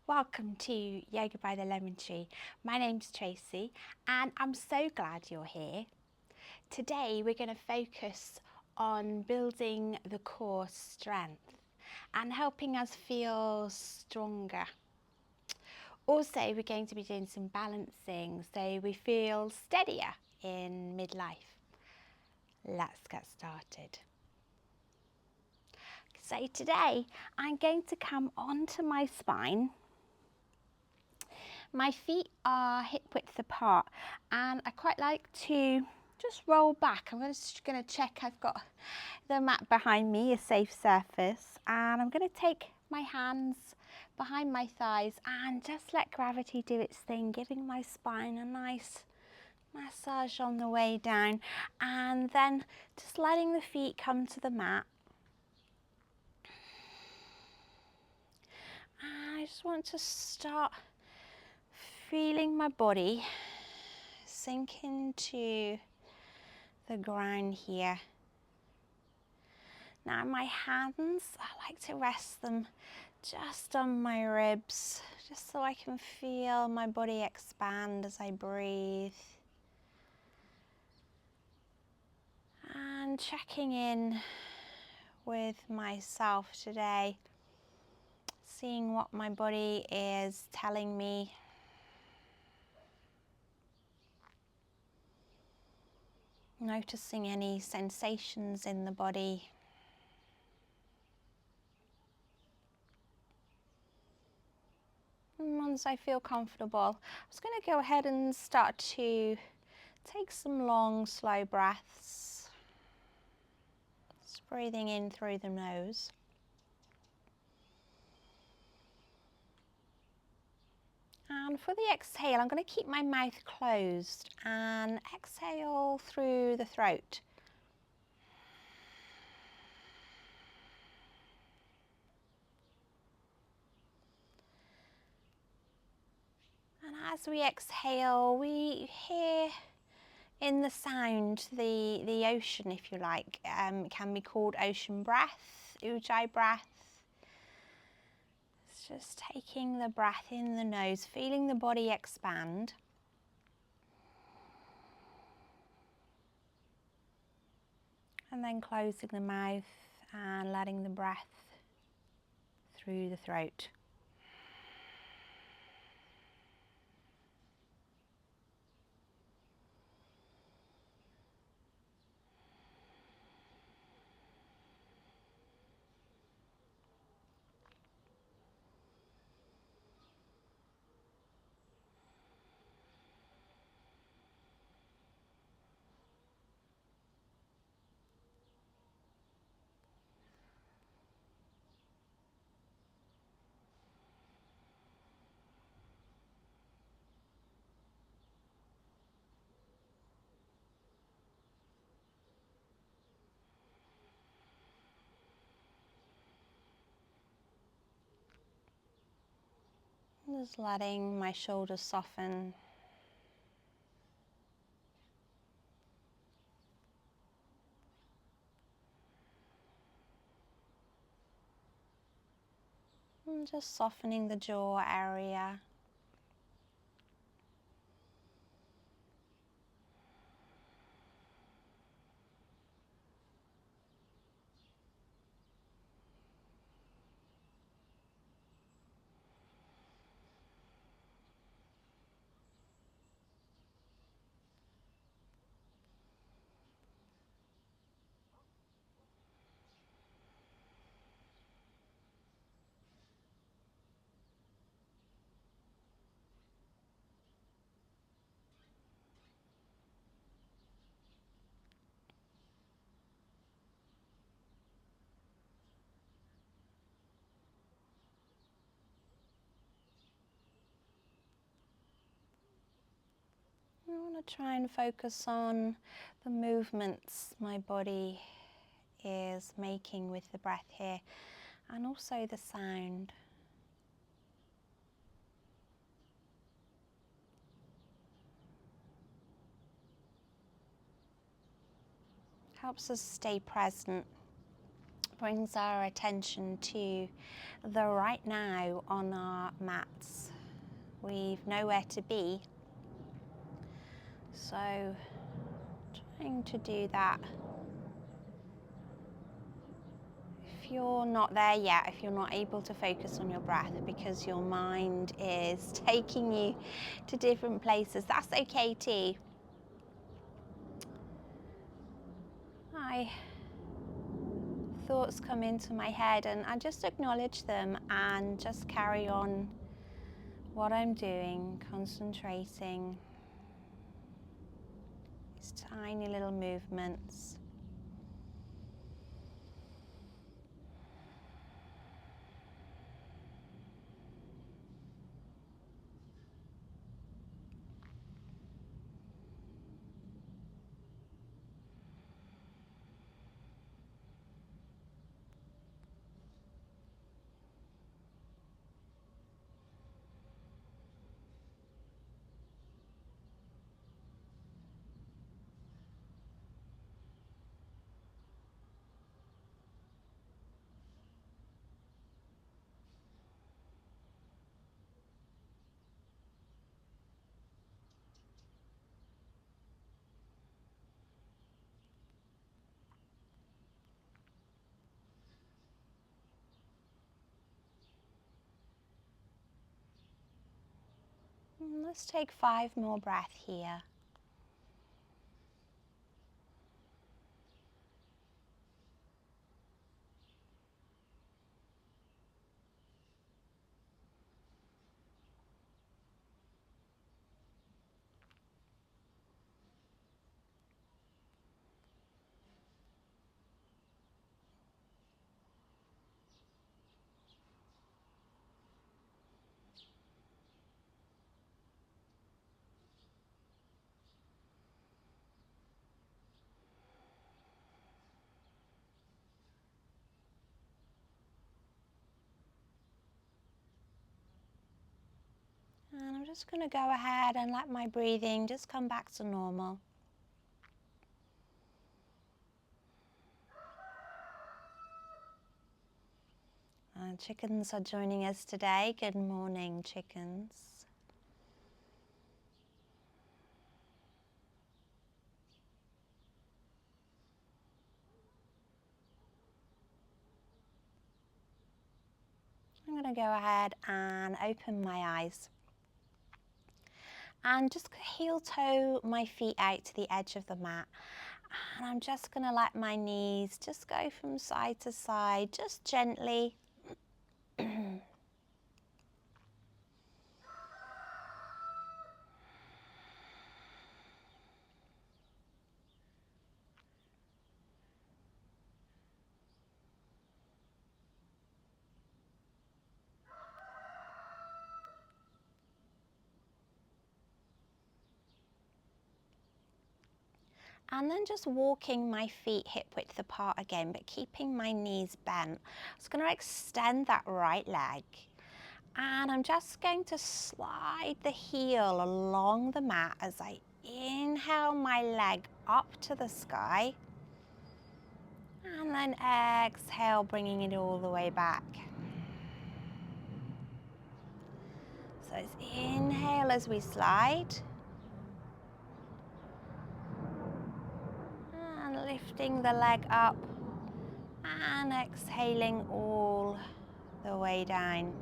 Welcome to Yoga by the Lemon Tree. My name's Tracy and I'm so glad you're here. Today we're going to focus on building the core strength and helping us feel stronger. Also, we're going to be doing some balancing so we feel steadier in midlife. Let's get started. So today I'm going to come onto my spine. My feet are hip width apart and I quite like to just roll back. I'm just going to check I've got the mat behind me, a safe surface, and I'm going to take my hands behind my thighs and just let gravity do its thing, giving my spine a nice massage on the way down, and then just letting the feet come to the mat. And I just want to start feeling my body sink into the ground here. Now my hands, I like to rest them just on my ribs, just so I can feel my body expand as I breathe. And checking in with myself today, seeing what my body is telling me. Noticing any sensations in the body. And once I feel comfortable, I'm just going to go ahead and start to take some long, slow breaths. Just breathing in through the nose. And for the exhale, I'm going to keep my mouth closed and exhale through the throat. And as we exhale, we hear in the sound the ocean, if you like. It can be called ocean breath, ujjayi breath. It's just taking the breath in the nose, feeling the body expand. And then closing the mouth and letting the breath through the throat. Just letting my shoulders soften. And just softening the jaw area. I want to try and focus on the movements my body is making with the breath here, and also the sound. Helps us stay present brings our attention to the right now on our mats. We've nowhere to be, so trying to do that. If you're not there yet, if you're not able to focus on your breath because your mind is taking you to different places, that's okay too. Thoughts come into my head and I just acknowledge them and just carry on what I'm doing, concentrating these tiny little movements. Let's take 5 more breaths here. And I'm just going to go ahead and let my breathing just come back to normal. Chickens are joining us today. Good morning, chickens. I'm going to go ahead and open my eyes and just heel toe my feet out to the edge of the mat. And I'm just going to let my knees just go from side to side, just gently. And then just walking my feet hip width apart again, but keeping my knees bent. I'm just going to extend that right leg. And I'm just going to slide the heel along the mat as I inhale my leg up to the sky. And then exhale, bringing it all the way back. So it's inhale as we slide. And lifting the leg up. And exhaling all the way down.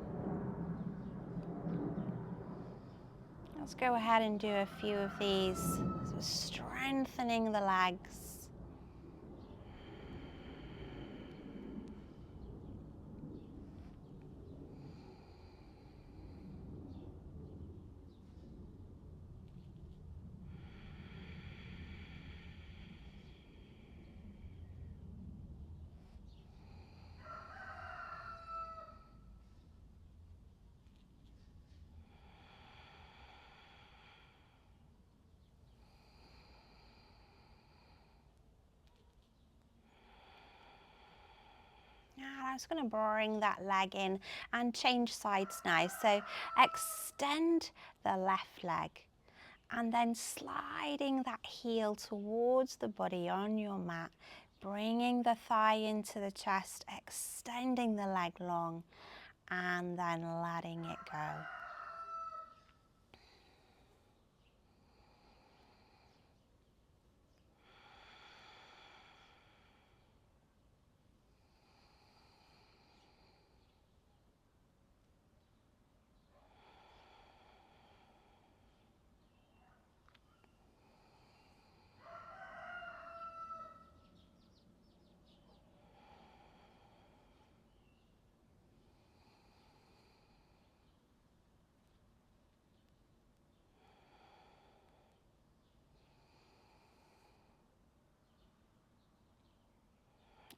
Let's go ahead and do a few of these. So strengthening the legs. I'm just going to bring that leg in and change sides now. So extend the left leg and then sliding that heel towards the body on your mat, Bringing the thigh into the chest, extending the leg long, and then letting it go.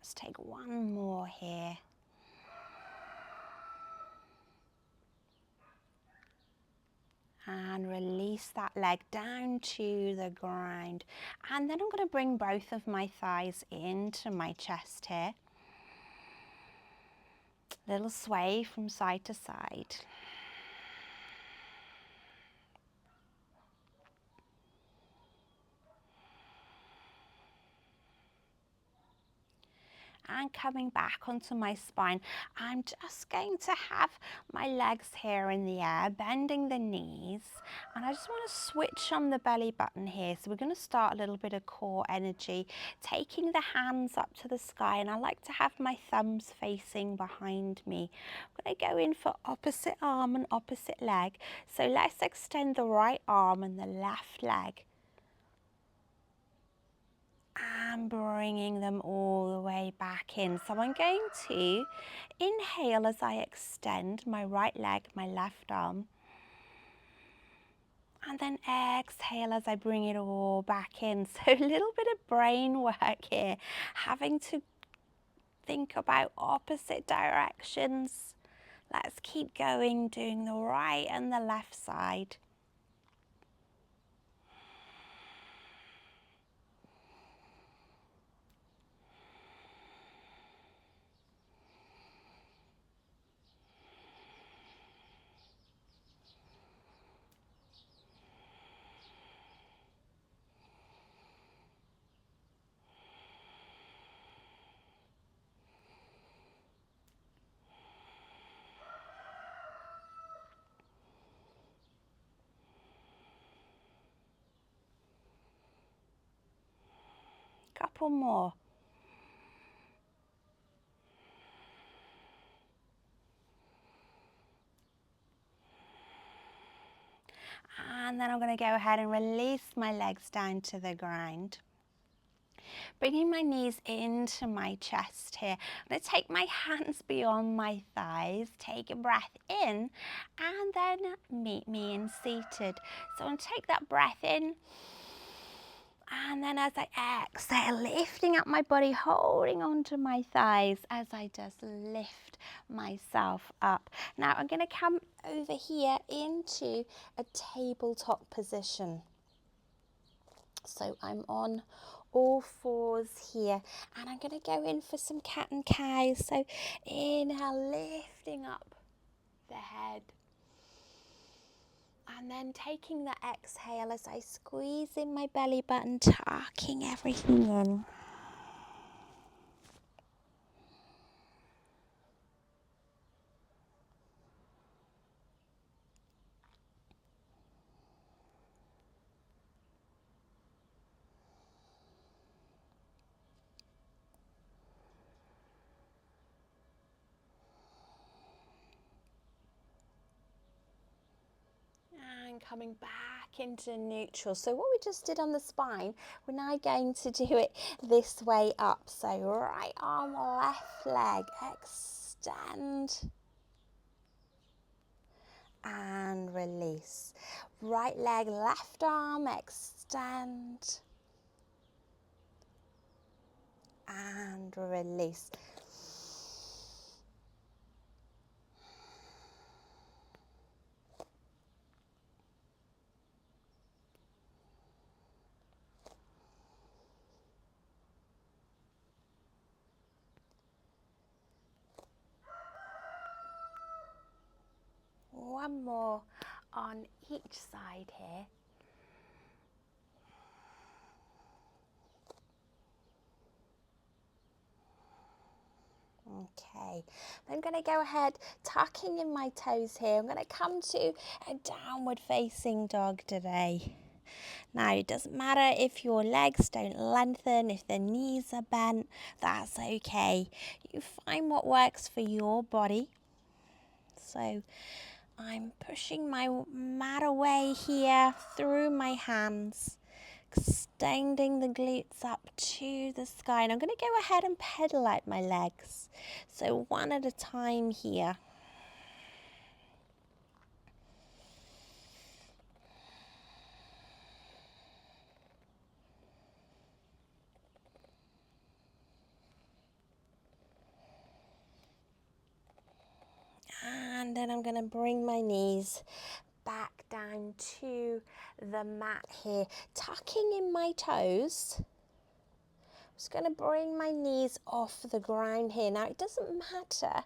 Let's take one more here. And release that leg down to the ground. And then I'm going to bring both of my thighs into my chest here. Little sway from side to side. And coming back onto my spine, I'm just going to have my legs here in the air, bending the knees, and I just want to switch on the belly button here. So we're going to start a little bit of core energy, taking the hands up to the sky, and I like to have my thumbs facing behind me. I'm going to go in for opposite arm and opposite leg. So let's extend the right arm and the left leg. And bringing them all the way back in. So I'm going to inhale as I extend my right leg, my left arm. And then exhale as I bring it all back in. So a little bit of brain work here, having to think about opposite directions. Let's keep going, doing the right and the left side. Couple more. And then I'm going to go ahead and release my legs down to the ground. Bringing my knees into my chest here. I'm going to take my hands beyond my thighs, take a breath in, and then meet me in seated. So I'm going to take that breath in, and then as I exhale, lifting up my body, holding onto my thighs as I just lift myself up. Now I'm going to come over here into a tabletop position. So I'm on all fours here, and I'm going to go in for some cat and cow. So inhale, lifting up the head, and then taking the exhale as I squeeze in my belly button, tucking everything in. And coming back into neutral. So what we just did on the spine, we're now going to do it this way up. So right arm, left leg, extend and release. Right leg, left arm, extend and release. One more on each side here. Okay, I'm going to go ahead, tucking in my toes here. I'm going to come to a downward facing dog today. Now, it doesn't matter if your legs don't lengthen, if the knees are bent, that's okay. You find what works for your body. So I'm pushing my mat away here through my hands, extending the glutes up to the sky. And I'm going to go ahead and pedal out my legs. So one at a time here. And then I'm going to bring my knees back down to the mat here, tucking in my toes. I'm just going to bring my knees off the ground here. Now, it doesn't matter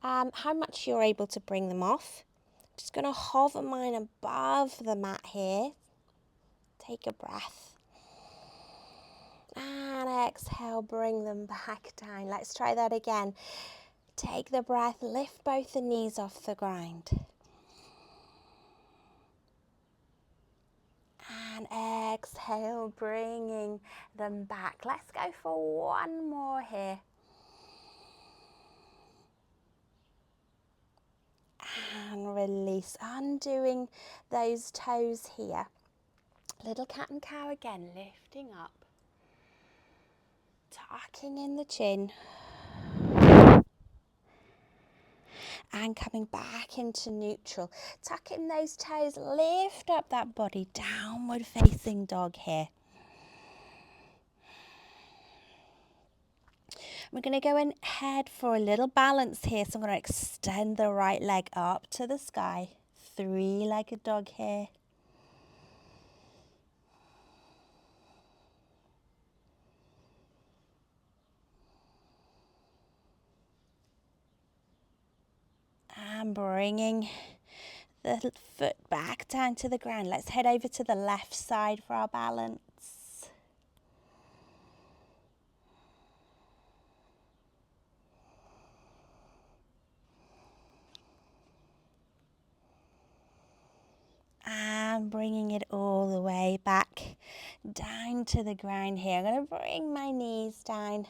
how much you're able to bring them off. I'm just going to hover mine above the mat here. Take a breath. And exhale, bring them back down. Let's try that again. Take the breath, lift both the knees off the ground. And exhale, bringing them back. Let's go for one more here. And release, undoing those toes here. Little cat and cow again, lifting up. Tucking in the chin. And coming back into neutral. Tuck in those toes, lift up that body, downward facing dog here. We're going to go ahead for a little balance here. So I'm going to extend the right leg up to the sky. Three-legged dog here. And bringing the foot back down to the ground. Let's head over to the left side for our balance. And bringing it all the way back down to the ground here. I'm going to bring my knees down.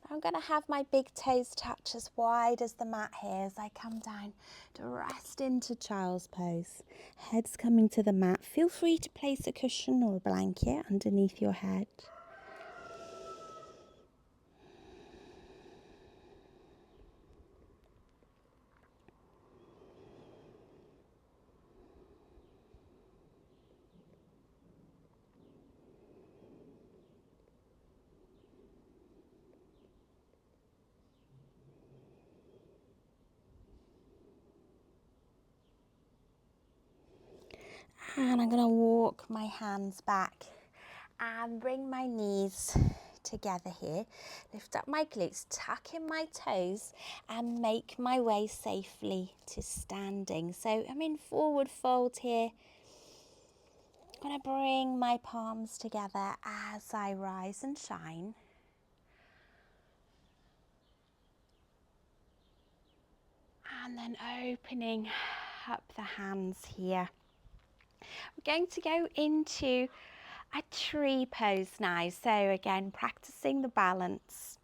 I'm going to have my big toes touch as wide as the mat here as I come down to rest into child's pose. Head's coming to the mat. Feel free to place a cushion or a blanket underneath your head. And I'm going to walk my hands back and bring my knees together here. Lift up my glutes, tuck in my toes and make my way safely to standing. So I'm in forward fold here. I'm going to bring my palms together as I rise and shine. And then opening up the hands here. We're going to go into a tree pose now. So again, practicing the balance,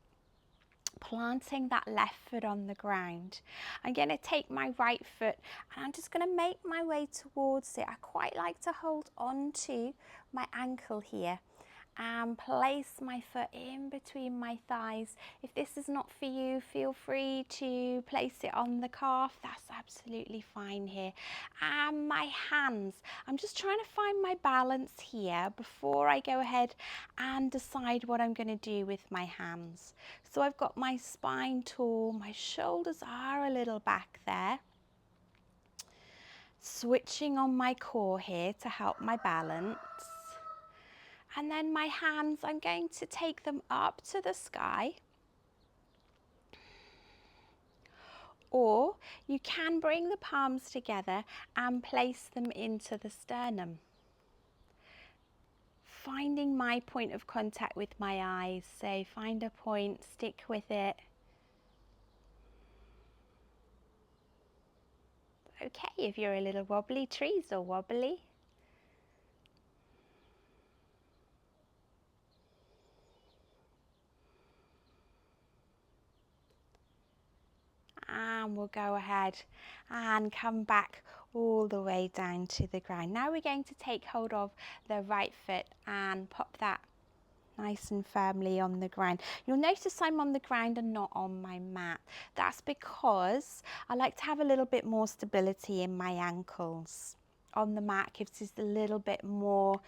planting that left foot on the ground. I'm going to take my right foot and I'm just going to make my way towards it. I quite like to hold on to my ankle here and place my foot in between my thighs. If this is not for you, feel free to place it on the calf. That's absolutely fine here. And my hands, I'm just trying to find my balance here before I go ahead and decide what I'm going to do with my hands. So I've got my spine tall, my shoulders are a little back there. Switching on my core here to help my balance. And then my hands, I'm going to take them up to the sky. Or you can bring the palms together and place them into the sternum. Finding my point of contact with my eyes. So find a point, stick with it. okay if you're a little wobbly. Trees are wobbly. And we'll go ahead and come back all the way down to the ground. Now we're going to take hold of the right foot and pop that nice and firmly on the ground. You'll notice I'm on the ground and not on my mat. That's because I like to have a little bit more stability in my ankles. On the mat gives us a little bit more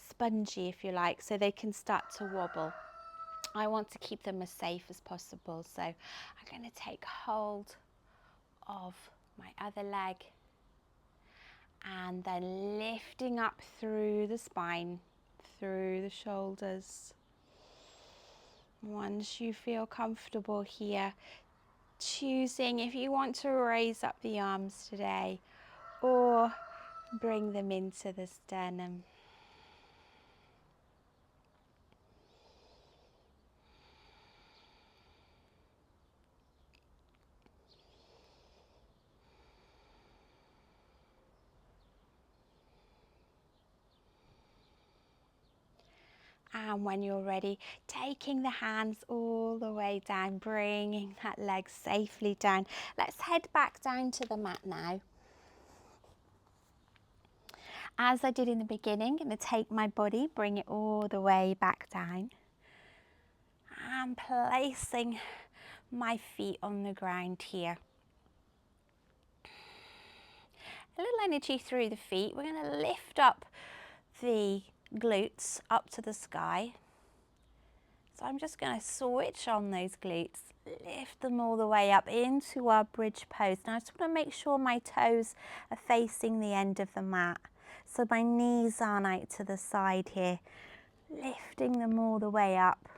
spongy, if you like, so they can start to wobble. I want to keep them as safe as possible, so I'm going to take hold of my other leg and then lifting up through the spine, through the shoulders. Once you feel comfortable here, choosing if you want to raise up the arms today or bring them into the sternum. And when you're ready, taking the hands all the way down, bringing that leg safely down. Let's head back down to the mat now. As I did in the beginning, I'm going to take my body, bring it all the way back down. And placing my feet on the ground here. A little energy through the feet. We're going to lift up the glutes up to the sky. So I'm just going to switch on those glutes, lift them all the way up into our bridge pose. Now I just want to make sure my toes are facing the end of the mat. So my knees aren't out to the side here, lifting them all the way up.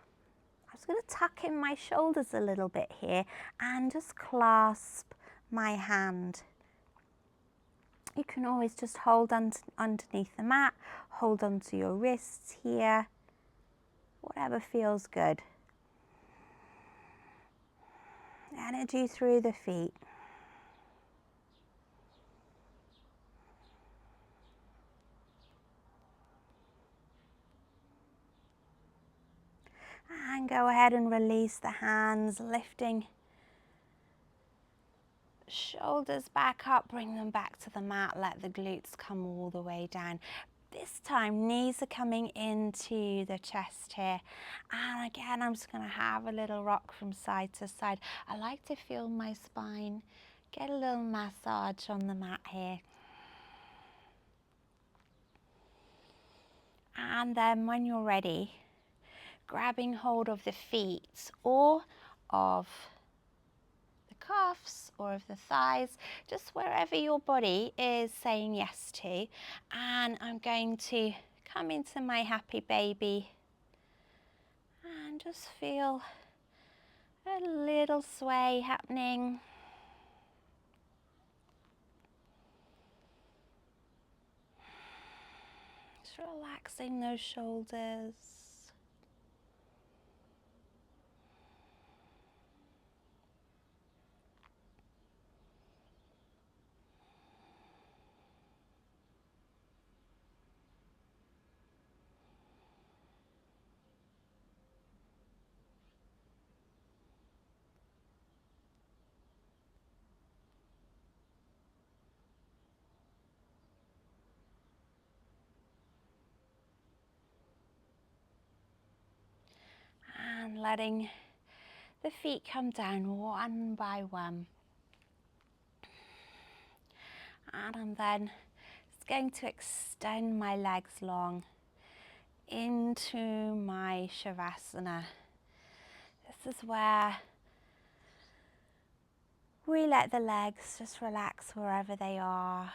I'm just going to tuck in my shoulders a little bit here and just clasp my hand. You can always just hold underneath the mat, hold onto your wrists here, whatever feels good. Energy through the feet. And go ahead and release the hands, lifting shoulders back up, bring them back to the mat, let the glutes come all the way down. This time, knees are coming into the chest here. And again, I'm just going to have a little rock from side to side. I like to feel my spine, get a little massage on the mat here. And then when you're ready, grabbing hold of the feet or of the calves or of the thighs, just wherever your body is saying yes to. And I'm going to come into my happy baby and just feel a little sway happening. Just relaxing those shoulders. And letting the feet come down one by one. And I'm then just going to extend my legs long into my Shavasana. This is where we let the legs just relax wherever they are,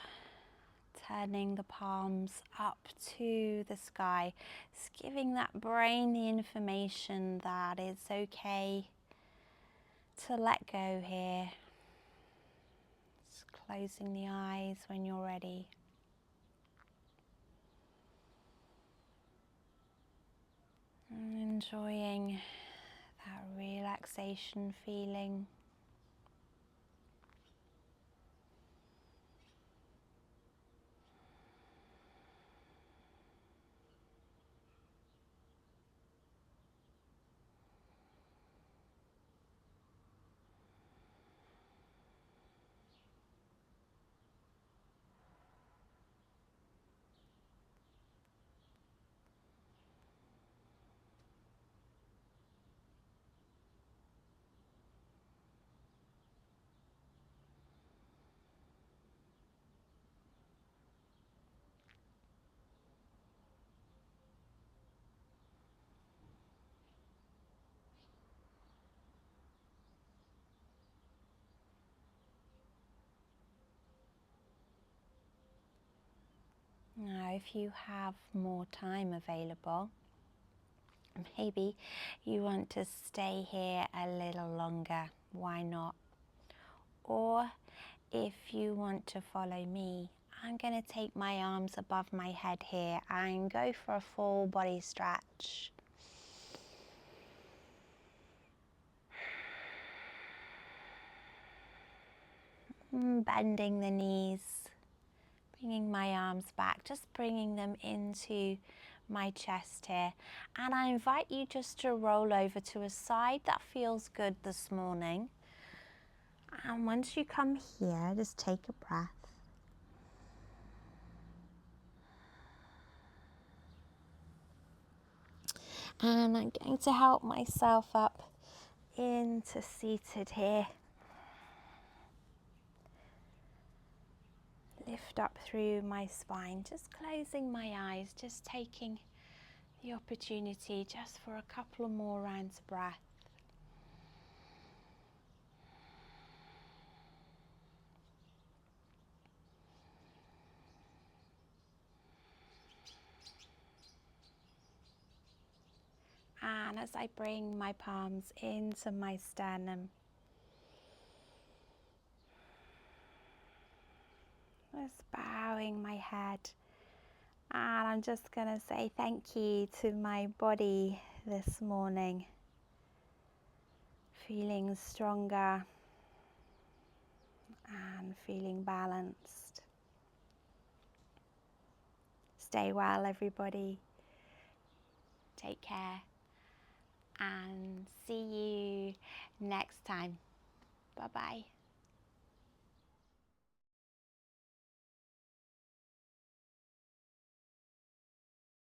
turning the palms up to the sky, just giving that brain the information that it's okay to let go here. Just closing the eyes when you're ready. And enjoying that relaxation feeling. Now, if you have more time available, maybe you want to stay here a little longer, why not? Or if you want to follow me, I'm going to take my arms above my head here and go for a full body stretch. Bending the knees, bringing my arms back, just bringing them into my chest here. And I invite you just to roll over to a side that feels good this morning. And once you come here, just take a breath. And I'm going to help myself up into seated here. Lift up through my spine, just closing my eyes, just taking the opportunity just for a couple of more rounds of breath. And as I bring my palms into my sternum, just bowing my head, and I'm just going to say thank you to my body this morning. Feeling stronger and feeling balanced. Stay well, everybody. Take care and see you next time. Bye-bye.